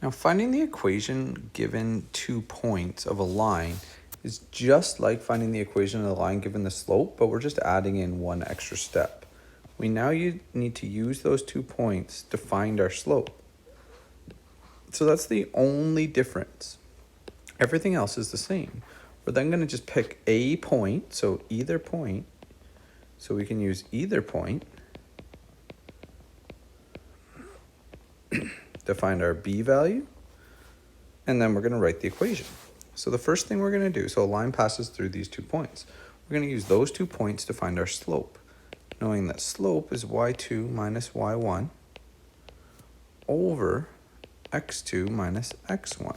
Now, finding the equation given 2 points of a line is just like finding the equation of the line given the slope, but we're just adding in one extra step. We now need to use those 2 points to find our slope. So that's the only difference. Everything else is the same. We're then going to just pick a point, so either point. So we can use either point to find our b value, and then we're going to write the equation. So the first thing we're going to do, so a line passes through these 2 points. We're going to use those 2 points to find our slope, knowing that slope is y2 minus y1 over x2 minus x1.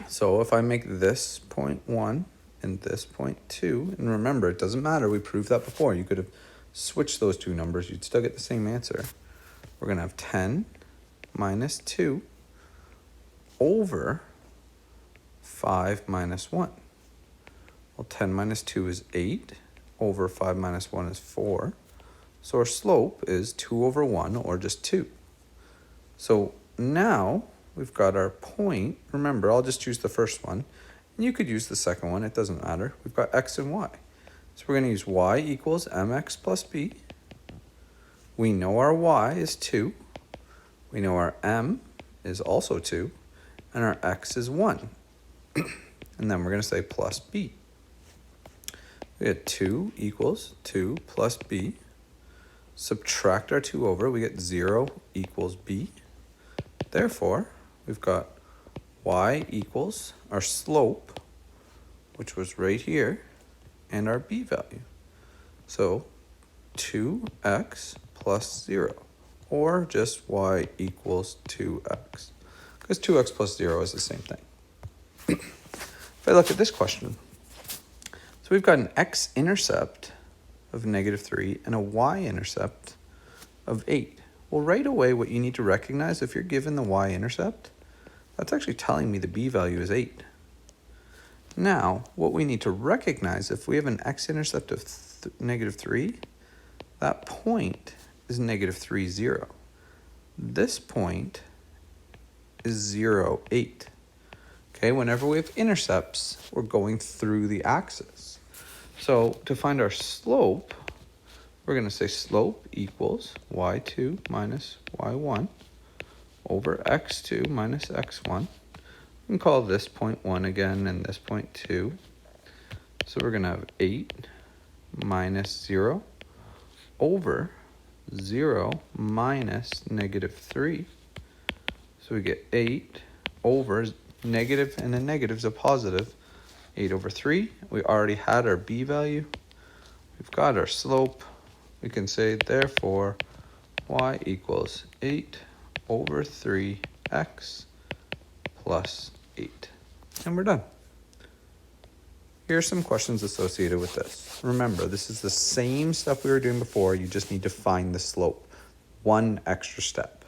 So if I make this point 1 and this point 2, and remember, it doesn't matter, we proved that before. You could have switched those two numbers, you'd still get the same answer. We're going to have 10 minus 2 over 5 minus 1. Well, 10 minus 2 is 8, over 5 minus 1 is 4. So our slope is 2 over 1, or just 2. So now we've got our point. Remember, I'll just choose the first one, and you could use the second one, it doesn't matter. We've got x and y. So we're going to use y equals mx plus b. We know our y is 2. We know our m is also 2. And our x is 1. And then we're going to say plus b. We get 2 equals 2 plus b. Subtract our 2 over, we get 0 equals b. Therefore, we've got y equals our slope, which was right here, and our b value. So 2x plus 0, or just y equals 2x, because 2x plus 0 is the same thing. If I look at this question, so we've got an x-intercept of -3 and a y-intercept of 8. Well, right away, what you need to recognize, if you're given the y-intercept, that's actually telling me the b value is 8. Now, what we need to recognize, if we have an x-intercept of -3, that point is -3, 0. This point is 0, 8. Okay, whenever we have intercepts, we're going through the axis. So to find our slope, we're going to say slope equals y2 minus y1 over x2 minus x1. We can call this point 1 again and this point 2. So we're going to have 8 minus 0 over 0 minus -3. So we get 8 over negative, and a negative is a positive. 8 over 3. We already had our b value. We've got our slope. We can say, therefore, y equals 8 over 3x plus 8. And we're done. Here are some questions associated with this. Remember, this is the same stuff we were doing before. You just need to find the slope. One extra step.